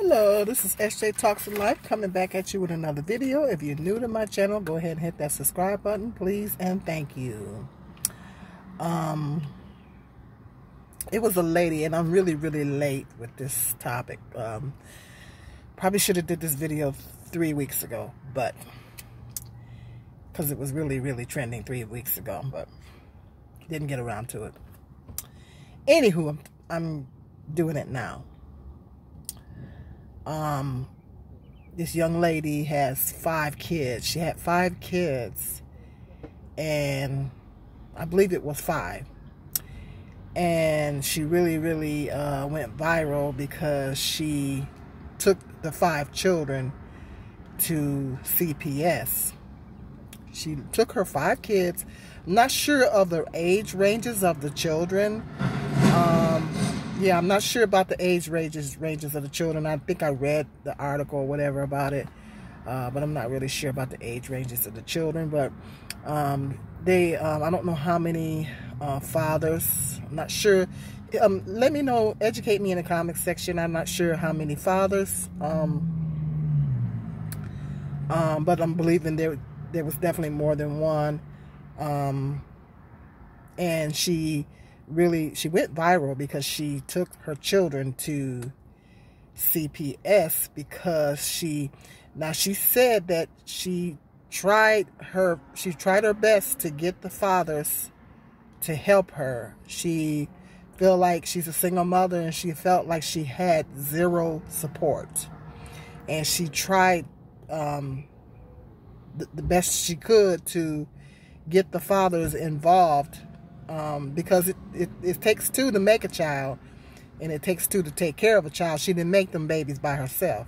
Hello, this is SJ Talks in Life coming back at you with another video. If you're new to my channel, go ahead and hit that subscribe button, please, and thank you. It was a lady, and I'm really late with this topic. Probably should have did this video 3 weeks ago, but because it was really trending 3 weeks ago, but didn't get around to it. Anywho, I'm doing it now. This young lady has 5 kids. She had 5 kids, and I believe it was 5. And she really went viral because she took the 5 children to CPS. She took her 5 kids. I'm not sure of the age ranges of the children. Yeah, I'm not sure about the age ranges of the children. I think I read the article or whatever about it, but I'm not really sure about the age ranges of the children. But I don't know how many fathers. I'm not sure. Let me know. Educate me in the comments section. I'm not sure how many fathers. But I'm believing there was definitely more than one. And she went viral because she took her children to CPS because she said that she tried her best to get the fathers to help her. She felt like she's a single mother, and she felt like she had zero support, and she tried the best she could to get the fathers involved. Because it takes 2 to make a child, and it takes 2 to take care of a child. She didn't make them babies by herself.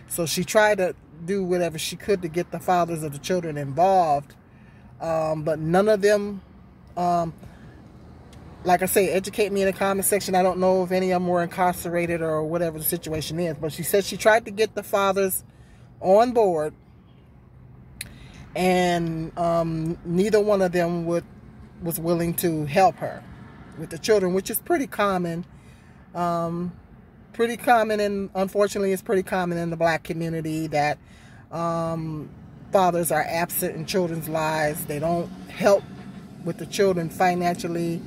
So she tried to do whatever she could to get the fathers of the children involved. But none of them, like I say, educate me in the comment section. I don't know if any of them were incarcerated or whatever the situation is. But she said she tried to get the fathers on board, and neither one of them was willing to help her with the children, which is pretty common. And unfortunately it's pretty common in the black community that fathers are absent in children's lives. They don't help with the children financially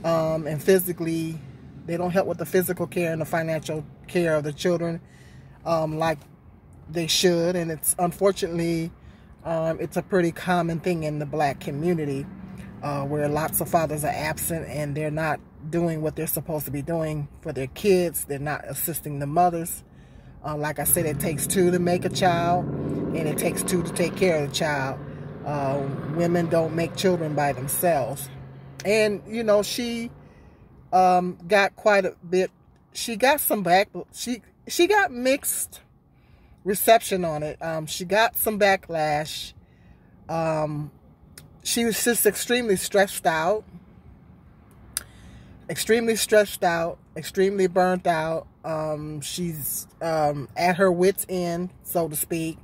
and physically. They don't help with the physical care and the financial care of the children like they should. And it's unfortunately it's a pretty common thing in the black community. Where lots of fathers are absent and they're not doing what they're supposed to be doing for their kids. They're not assisting the mothers. Like I said, it takes 2 to make a child, and it takes 2 to take care of the child. Women don't make children by themselves. And, you know, she got quite a bit. She got some she got mixed reception on it. She got some backlash. She was just extremely stressed out, extremely burnt out. She's at her wit's end, so to speak.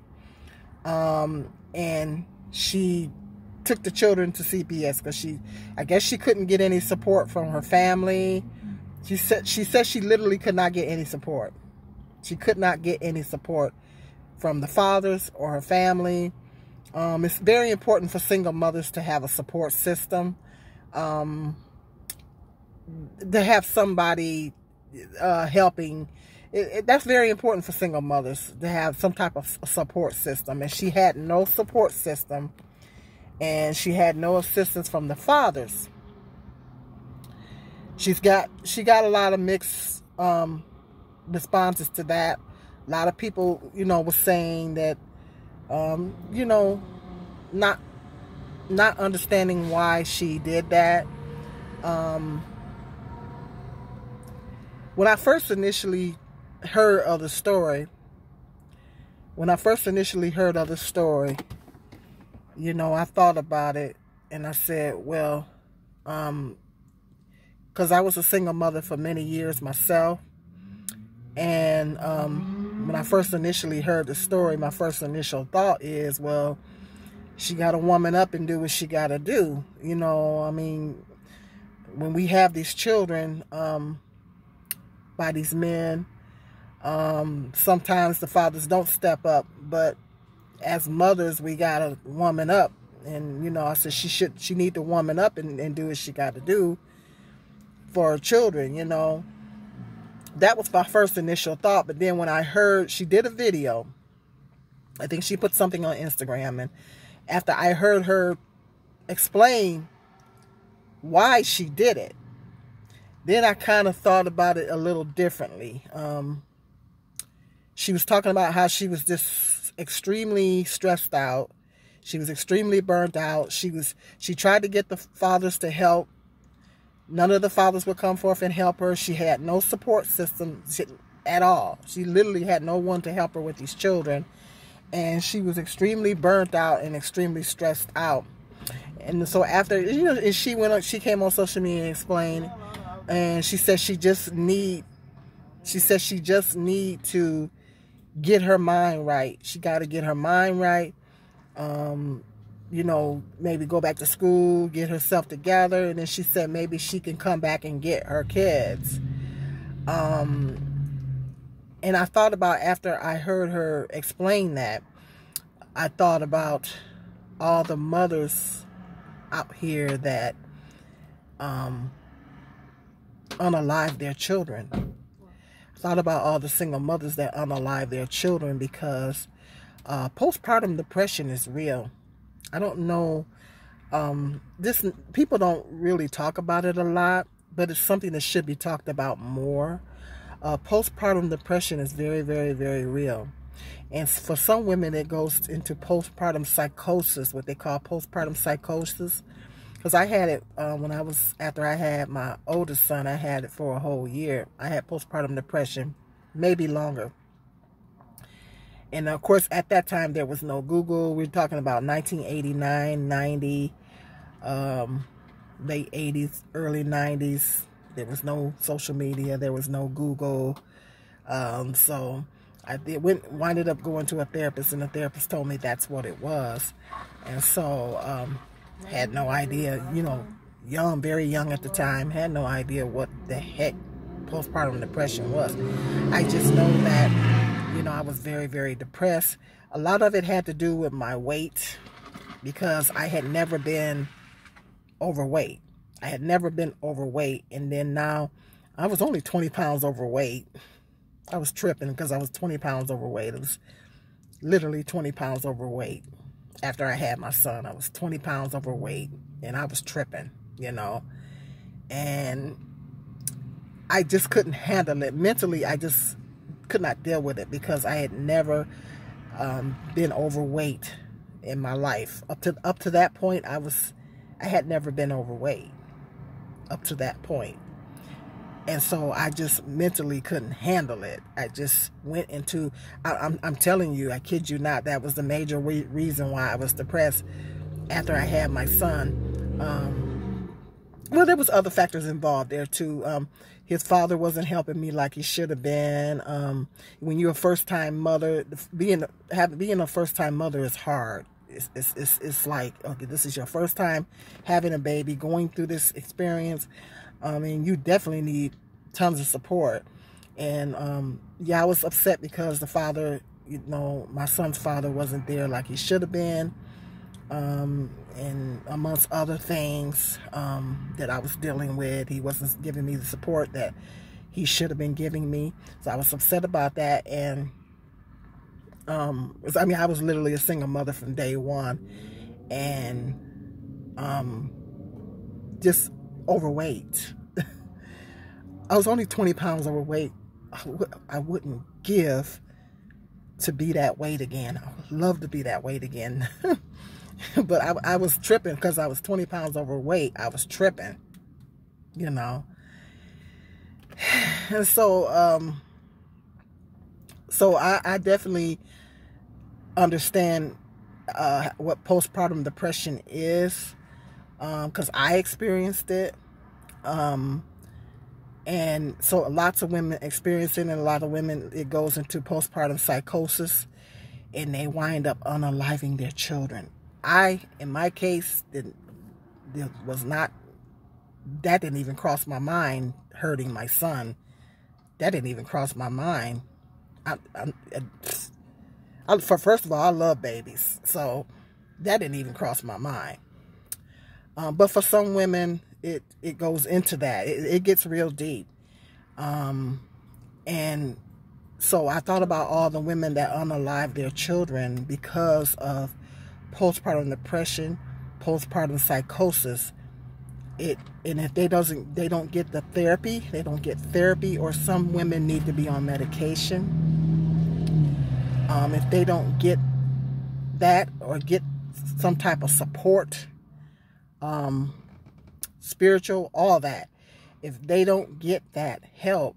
And she took the children to CPS because I guess she couldn't get any support from her family. She said she literally could not get any support. She could not get any support from the fathers or her family. It's very important for single mothers to have a support system, to have somebody helping. That's very important for single mothers, to have some type of support system. And she had no support system, and she had no assistance from the fathers. She got a lot of mixed responses to that. A lot of people, you know, were saying that, you know, not understanding why she did that. When I first initially heard of the story, you know, I thought about it, and I said, well, because I was a single mother for many years myself, and when I first initially heard the story, my first initial thought is, well, she got to woman up and do what she got to do. You know, I mean, when we have these children by these men, Sometimes the fathers don't step up, but as mothers, we gotta woman up. And, you know, I said she need to woman up and do what she got to do for her children, you know. That was my first initial thought. But then when I heard she did a video, I think she put something on Instagram, and after I heard her explain why she did it, then I kind of thought about it a little differently. She was talking about how she was just extremely stressed out. She was extremely burnt out. She tried to get the fathers to help. None of the fathers would come forth and help her. She had no support system at all. She literally had no one to help her with these children. And she was extremely burnt out and extremely stressed out. And so after, you know, and she came on social media and explained, and she said she just need to get her mind right. She got to get her mind right. You know, maybe go back to school, get herself together, and then she said maybe she can come back and get her kids. And I thought about, after I heard her explain that, I thought about all the mothers out here that unalive their children. I thought about all the single mothers that unalive their children, because postpartum depression is real. I don't know, people don't really talk about it a lot, but it's something that should be talked about more. Postpartum depression is very, very, very real. And for some women, it goes into postpartum psychosis, what they call postpartum psychosis. Because I had it after I had my oldest son, I had it for a whole year. I had postpartum depression, maybe longer. And of course, at that time, there was no Google. We're talking about 1989, 90, late 80s, early 90s. There was no social media. There was no Google. So I winded up going to a therapist, and the therapist told me that's what it was. And so had no idea, you know, very young at the time, had no idea what the heck postpartum depression was. I just know that, you know, I was very, very depressed. A lot of it had to do with my weight, because I had never been overweight. And then now I was only 20 pounds overweight. I was tripping because I was 20 pounds overweight. It was literally 20 pounds overweight. After I had my son, I was 20 pounds overweight, and I was tripping, you know. And I just couldn't handle it. Mentally, I just could not deal with it, because I had never been overweight in my life. Up to that point, I had never been overweight up to that point. And so I just mentally couldn't handle it. I just went into, I'm telling you, I kid you not, that was the major reason why I was depressed after I had my son. Well, there was other factors involved there too. His father wasn't helping me like he should have been. When you're a first-time mother, being a first-time mother is hard. It's like, okay, this is your first time having a baby, going through this experience. And you definitely need tons of support. And yeah, I was upset because the father, you know, my son's father wasn't there like he should have been. And amongst other things that I was dealing with, he wasn't giving me the support that he should have been giving me. So I was upset about that. And I mean, I was literally a single mother from day one, and just overweight. I was only 20 pounds overweight. I wouldn't give to be that weight again. I would love to be that weight again. But I was tripping because I was 20 pounds overweight. I was tripping, you know. And so, I definitely understand what postpartum depression is, because I experienced it. And so lots of women experience it, and a lot of women, it goes into postpartum psychosis, and they wind up unaliving their children. In my case, that didn't even cross my mind, hurting my son. That didn't even cross my mind. First of all, I love babies, so that didn't even cross my mind. But for some women, it goes into that. It gets real deep. And so I thought about all the women that unalive their children because of postpartum depression, postpartum psychosis. And if they don't get the therapy, or some women need to be on medication. If they don't get that or get some type of support, spiritual, all that, if they don't get that help,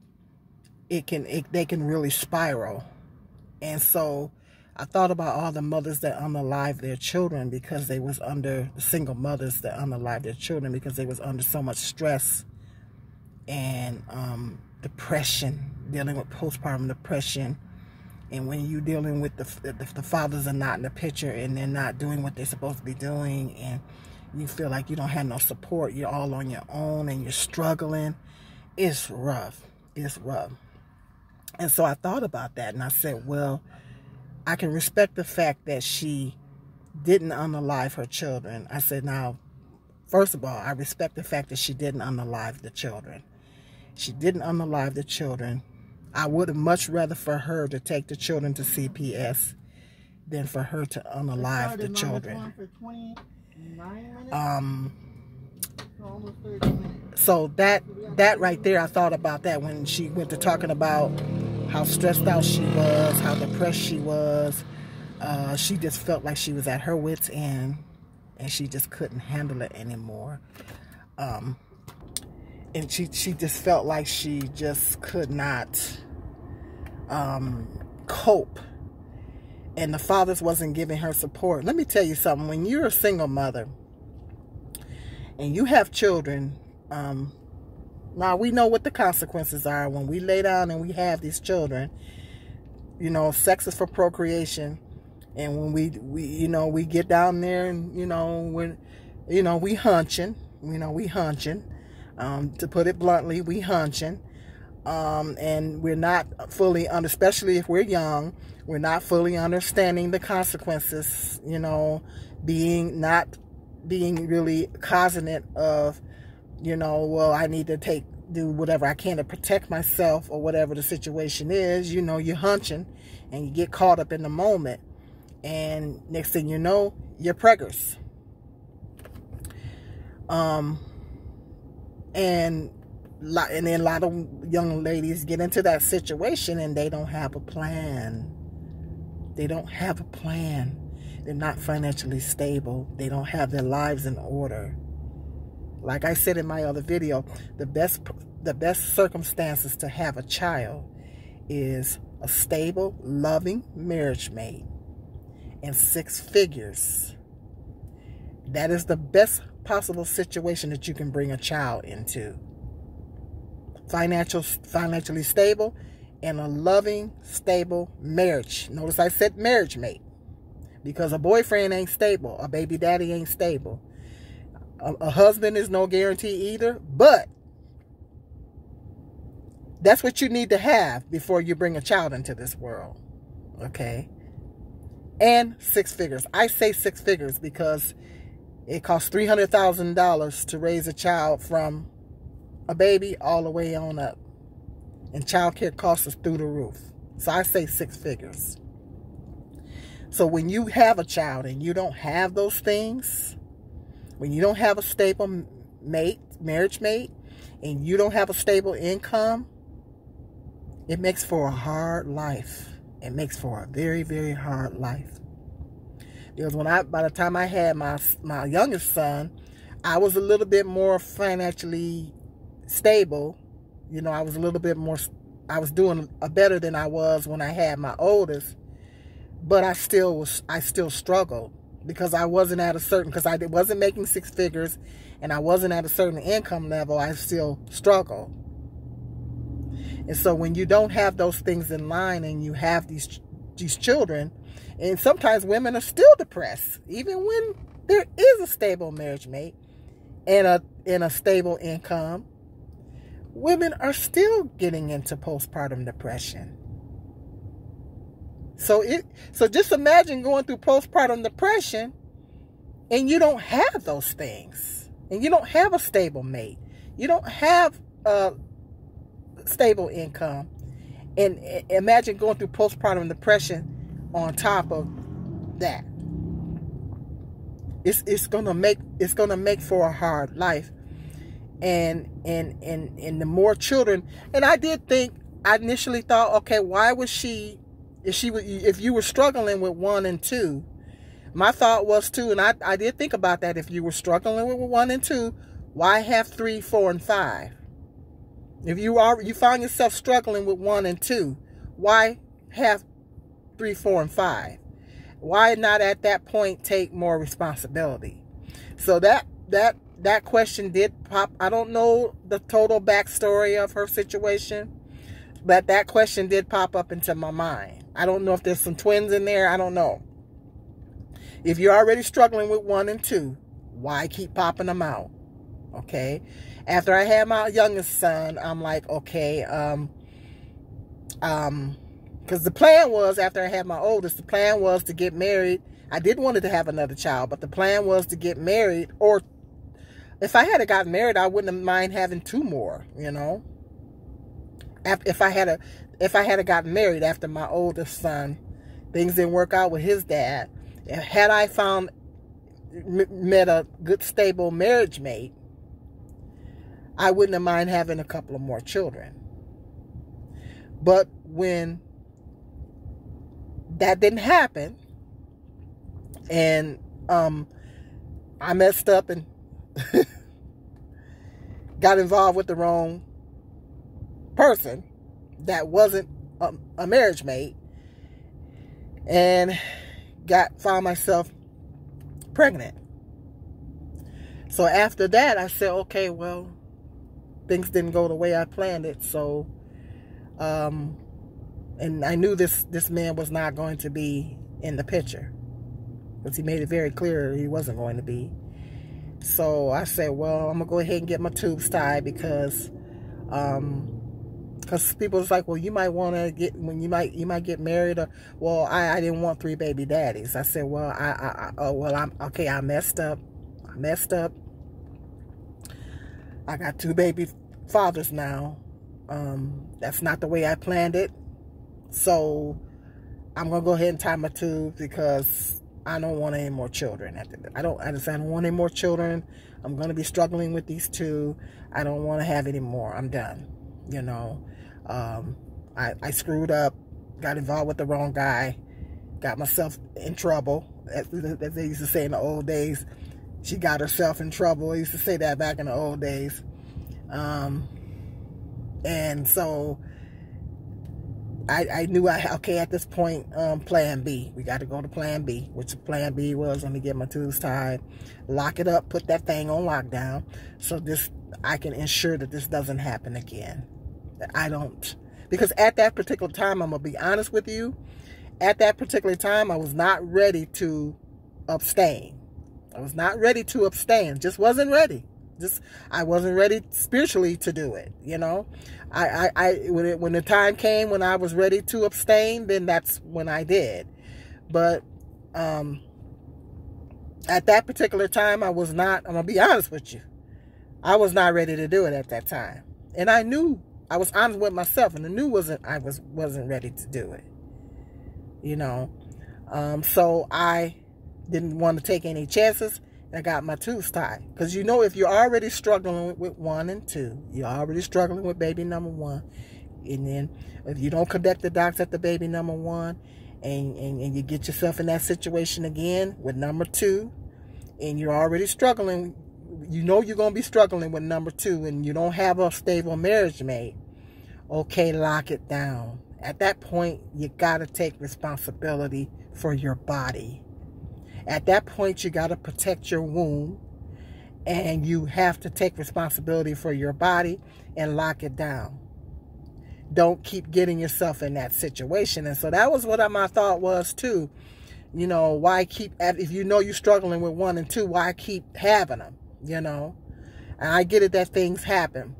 they can really spiral. And so I thought about all the mothers that unalive their children because they was under, single mothers that unalive their children because they was under so much stress and depression, dealing with postpartum depression. And when you're dealing with the fathers are not in the picture and they're not doing what they're supposed to be doing, and you feel like you don't have no support, you're all on your own and you're struggling, it's rough. It's rough. And so I thought about that and I said, well, I can respect the fact that she didn't unalive her children. I said, now, first of all, I respect the fact that she didn't unalive the children. She didn't unalive the children. I would have much rather for her to take the children to CPS than for her to unalive the children. So that right there, I thought about that when she went to talking about how stressed out she was, how depressed she was. She just felt like she was at her wit's end and she just couldn't handle it anymore. And she just felt like she just could not cope. And the fathers wasn't giving her support. Let me tell you something. When you're a single mother and you have children, now we know what the consequences are when we lay down and we have these children. You know, sex is for procreation. And when we get down there and, we hunching, to put it bluntly, we hunching. And we're not fully, especially if we're young, we're not fully understanding the consequences, not being really cognizant of, well, I need to do whatever I can to protect myself or whatever the situation is. You're hunching and you get caught up in the moment. And next thing you know, you're preggers. And then a lot of young ladies get into that situation and they don't have a plan. They don't have a plan. They're not financially stable. They don't have their lives in order. Like I said in my other video, the best circumstances to have a child is a stable, loving marriage mate and 6 figures. That is the best possible situation that you can bring a child into. Financially stable and a loving, stable marriage. Notice I said marriage mate, because a boyfriend ain't stable, a baby daddy ain't stable, a husband is no guarantee either, but that's what you need to have before you bring a child into this world. Okay? And 6 figures. I say 6 figures because it costs $300,000 to raise a child from a baby all the way on up. And childcare costs us through the roof. So I say 6 figures. So when you have a child and you don't have those things, when you don't have a stable marriage mate, and you don't have a stable income, it makes for a hard life. It makes for a very, very hard life. Because by the time I had my youngest son, I was a little bit more financially stable. I was a little bit more, I was doing better than I was when I had my oldest. But I still struggled because I wasn't at a certain, because I wasn't making 6 figures and I wasn't at a certain income level. I still struggled. And so when you don't have those things in line and you have these children, and sometimes women are still depressed, even when there is a stable marriage mate and a stable income, women are still getting into postpartum depression. So just imagine going through postpartum depression and you don't have those things. And you don't have a stable mate. You don't have a stable income. And imagine going through postpartum depression on top of that. It's gonna make for a hard life. And the more children, and I initially thought, okay, why was if you were struggling with 1 and 2, my thought was 2, and I did think about that. If you were struggling with 1 and 2, why have 3, 4, and 5? If you find yourself struggling with 1 and 2, why have 3, 4, and 5? Why not at that point take more responsibility? So that question did pop. I don't know the total backstory of her situation, but that question did pop up into my mind. I don't know if there's some twins in there. I don't know. If you're already struggling with 1 and 2, why keep popping them out? Okay. After I had my youngest son, I'm like, okay, because the plan was, after I had my oldest, the plan was to get married. I did want to have another child, but the plan was to get married, or if I had gotten married, I wouldn't have mind having 2 more, you know. If I had gotten married after my oldest son, things didn't work out with his dad. Had I met a good, stable marriage mate, I wouldn't have mind having a couple of more children. But when that didn't happen, and I messed up and got involved with the wrong person that wasn't a marriage mate, and found myself pregnant. So after that, I said, okay, well, things didn't go the way I planned it. So, and I knew this man was not going to be in the picture, because he made it very clear he wasn't going to be. So I said, well, I'm gonna go ahead and get my tubes tied, because people was like, well, you might want to get, when you might get married, or, well, I didn't want 3 baby daddies. I said, well, I messed up. I got 2 baby fathers now. That's not the way I planned it. So I'm gonna go ahead and tie my tubes, because I don't want any more children. I don't want any more children. I'm gonna be struggling with these 2. I don't want to have any more. I'm done. You know, I screwed up, got involved with the wrong guy, got myself in trouble, as they used to say in the old days. She got herself in trouble. I used to say that back in the old days. And so I knew, okay, at this point, plan B. We got to go to plan B, which plan B was, let me get my tubes tied, lock it up, put that thing on lockdown, so I can ensure that this doesn't happen again. Because at that particular time, I'm going to be honest with you, at that particular time, I was not ready to abstain. I was not ready to abstain. Just wasn't ready. I wasn't ready spiritually to do it, you know. When the time came when I was ready to abstain, then that's when I did. But at that particular time, I was not, I'm going to be honest with you, I was not ready to do it at that time. And I knew, I was honest with myself, and I knew I wasn't ready to do it, you know. So I didn't want to take any chances. I got my tubes tied. Because, you know, if you're already struggling with 1 and 2, you're already struggling with baby number 1, and then if you don't connect the dots at the baby number 1, and you get yourself in that situation again with number 2, and you're already struggling, you know you're going to be struggling with number 2, and you don't have a stable marriage mate, okay, lock it down. At that point, you got to take responsibility for your body. At that point, you got to protect your womb, and you have to take responsibility for your body and lock it down. Don't keep getting yourself in that situation. And so that was what my thought was too. You know, why keep, if you know you're struggling with 1 and 2, why keep having them, you know? And I get it that things happen.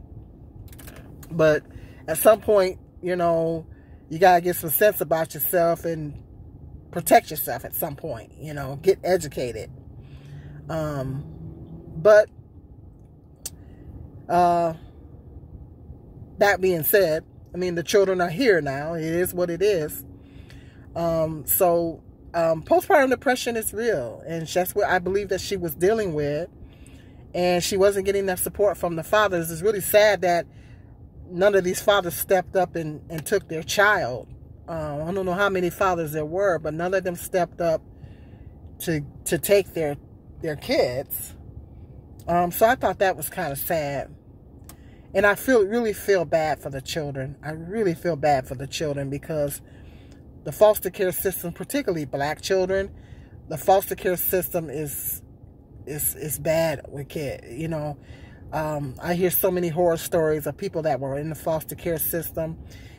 But at some point, you know, you got to get some sense about yourself and protect yourself at some point, you know, get educated. But that being said, I mean, the children are here now. It is what it is. Postpartum depression is real, and that's what I believe that she was dealing with, and she wasn't getting that support from the fathers. It's really sad that none of these fathers stepped up and took their child. I don't know how many fathers there were, but none of them stepped up to take their kids. So I thought that was kind of sad. And I really feel bad for the children. I really feel bad for the children, because the foster care system, particularly black children, the foster care system is bad with kids. You know, I hear so many horror stories of people that were in the foster care system,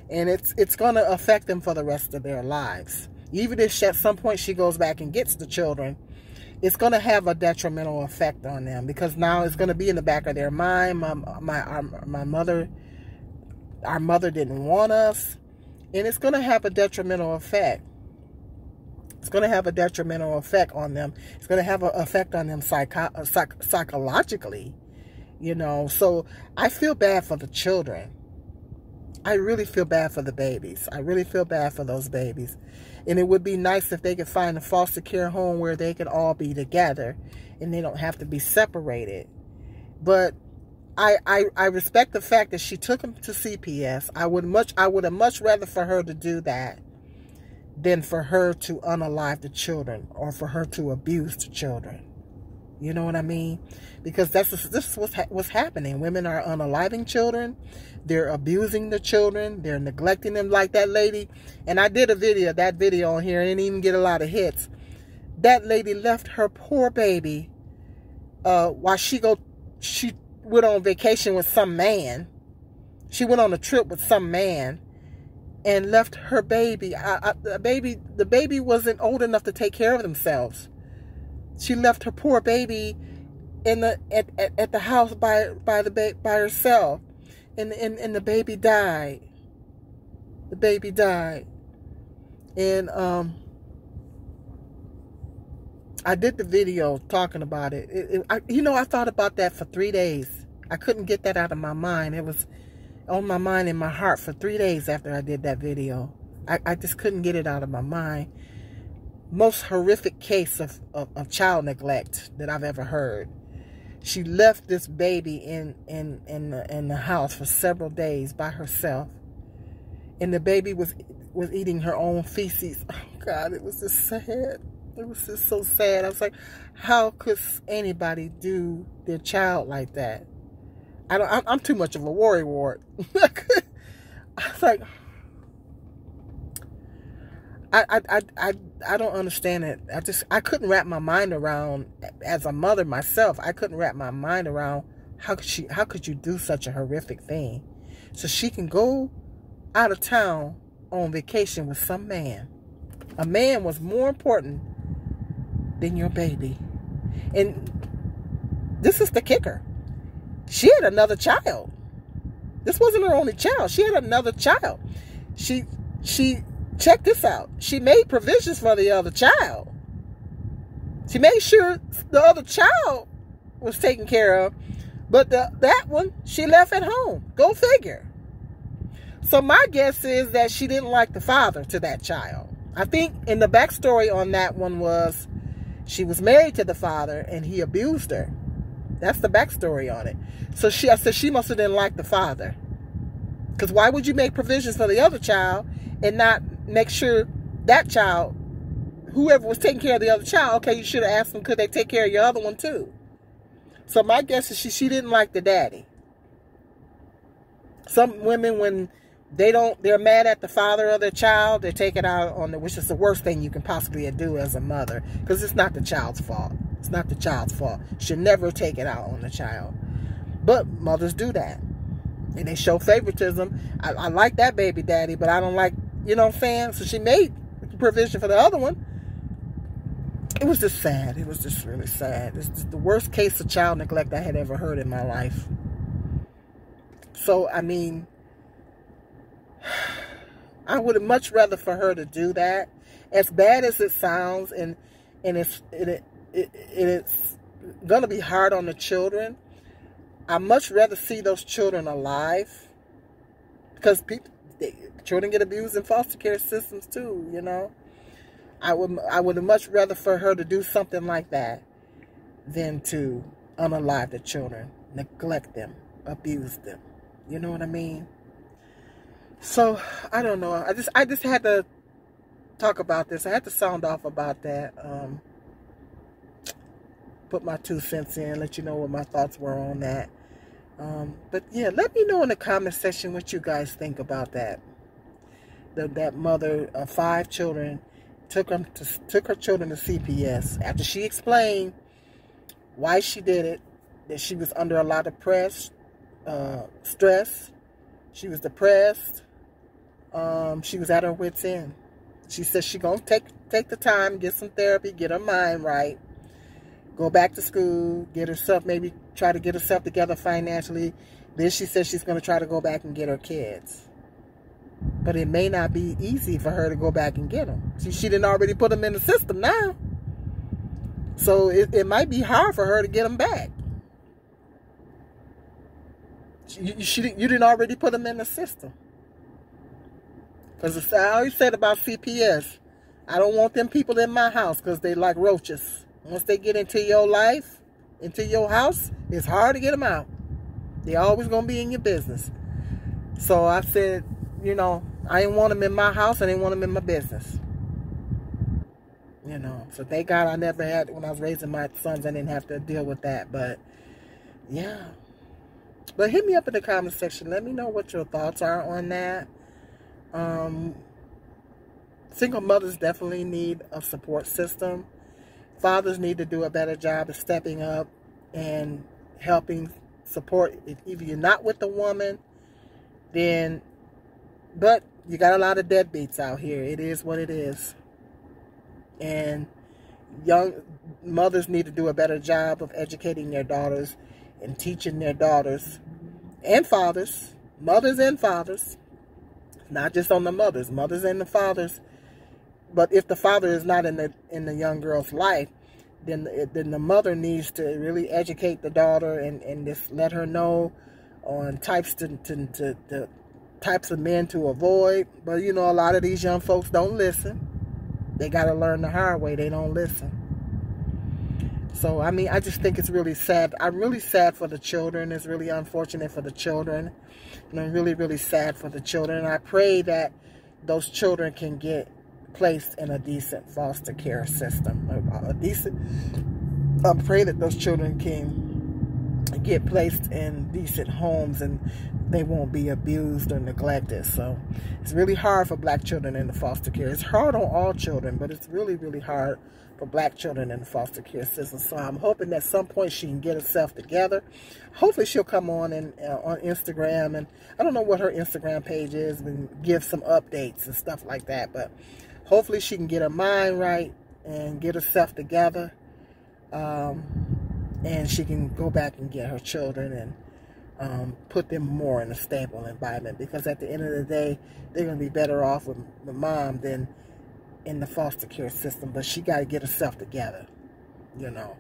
and it's going to affect them for the rest of their lives. Even if at some point she goes back and gets the children, it's going to have a detrimental effect on them, because now it's going to be in the back of their mind. Our mother didn't want us, and it's going to have a detrimental effect. It's going to have a detrimental effect on them. It's going to have an effect on them psychologically, you know. So I feel bad for the children. I really feel bad for the babies. I really feel bad for those babies. And it would be nice if they could find a foster care home where they could all be together and they don't have to be separated. But I respect the fact that she took them to CPS. I would have much rather for her to do that than for her to unalive the children or for her to abuse the children. You know what I mean? Because this is what's happening. Women are unaliving children. They're abusing the children. They're neglecting them, like that lady. And I did that video on here, and didn't even get a lot of hits. That lady left her poor baby while she went on vacation with some man. She went on a trip with some man and left her baby. The baby wasn't old enough to take care of themselves. She left her poor baby at the house by herself, and the baby died. The baby died, and I did the video talking about it. I thought about that for 3 days. I couldn't get that out of my mind. It was on my mind and my heart for 3 days after I did that video. I just couldn't get it out of my mind. Most horrific case of child neglect that I've ever heard. She left this baby in the house for several days by herself, and the baby was eating her own feces. Oh God, it was just sad. It was just so sad. I was like, how could anybody do their child like that? I'm too much of a worrywart. I was like, I don't understand it. I couldn't wrap my mind around, as a mother myself, I couldn't wrap my mind around how could you do such a horrific thing? So she can go out of town on vacation with some man. A man was more important than your baby. And this is the kicker. She had another child. This wasn't her only child. She had another child. She check this out. She made provisions for the other child. She made sure the other child was taken care of, but that one she left at home. Go figure. So my guess is that she didn't like the father to that child. I think in the backstory on that one was she was married to the father and he abused her. That's the backstory on it. So I said she must have didn't like the father. Because why would you make provisions for the other child and not make sure that child, whoever was taking care of the other child, okay, you should have asked them, could they take care of your other one too? So my guess is she didn't like the daddy. Some women, when they're mad at the father of their child, they take it out on which is the worst thing you can possibly do as a mother, because it's not the child's fault. It's not the child's fault. You should never take it out on the child. But mothers do that. And they show favoritism. I like that baby daddy, but I don't like, you know what I'm saying? So she made provision for the other one. It was just sad. It was just really sad. It's just the worst case of child neglect I had ever heard in my life. So, I mean, I would much rather for her to do that. As bad as it sounds, and it's gonna be hard on the children. I much rather see those children alive, because children get abused in foster care systems too. You know, I would much rather for her to do something like that than to unalive the children, neglect them, abuse them. You know what I mean? So I don't know. I just had to talk about this. I had to sound off about that. Put my 2 cents in, let you know what my thoughts were on that. But yeah, let me know in the comment section what you guys think about that. That mother of 5 children took her children to CPS after she explained why she did it. That she was under a lot of stress. She was depressed. She was at her wit's end. She said she gonna take the time, get some therapy, get her mind right, go back to school, get herself, maybe try to get herself together financially. Then she says she's gonna try to go back and get her kids. But it may not be easy for her to go back and get them. She didn't already put them in the system now. So it might be hard for her to get them back. You didn't already put them in the system. Because I always said about CPS, I don't want them people in my house because they like roaches. Once they get into your life, into your house, it's hard to get them out. They're always going to be in your business. So I said, you know, I didn't want them in my house. I didn't want them in my business. You know, so thank God I never had, when I was raising my sons, I didn't have to deal with that. But, yeah. But hit me up in the comment section. Let me know what your thoughts are on that. Single mothers definitely need a support system. Fathers need to do a better job of stepping up and helping support. If you're not with the woman, then, but you got a lot of deadbeats out here. It is what it is. And young mothers need to do a better job of educating their daughters and teaching their daughters and fathers, mothers and fathers, not just on the mothers and the fathers. But if the father is not in the young girl's life, then the mother needs to really educate the daughter and just let her know on types of men to avoid. But you know, a lot of these young folks don't listen. They got to learn the hard way. They don't listen. So, I mean, I just think it's really sad. I'm really sad for the children. It's really unfortunate for the children. And I'm really, really sad for the children. And I pray that those children can get placed in a decent foster care system. I pray that those children can get placed in decent homes and they won't be abused or neglected. So it's really hard for black children in the foster care. It's hard on all children, but it's really, really hard for black children in the foster care system. So I'm hoping that at some point she can get herself together. Hopefully she'll come on on Instagram, and I don't know what her Instagram page is, and give some updates and stuff like that. But hopefully she can get her mind right and get herself together. And she can go back and get her children and put them more in a stable environment. Because at the end of the day, they're going to be better off with mom than in the foster care system. But she got to get herself together, you know.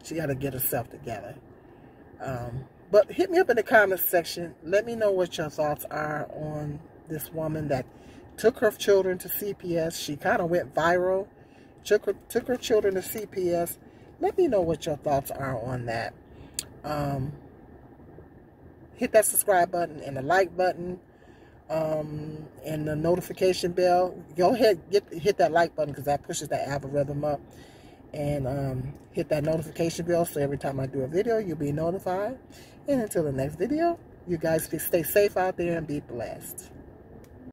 She got to get herself together. But hit me up in the comments section. Let me know what your thoughts are on this woman that took her children to CPS. She kind of went viral. Took her children to CPS. Let me know what your thoughts are on that. Hit that subscribe button and the like button and the notification bell. Go ahead, hit that like button because that pushes the algorithm up. And hit that notification bell so every time I do a video, you'll be notified. And until the next video, you guys stay safe out there and be blessed.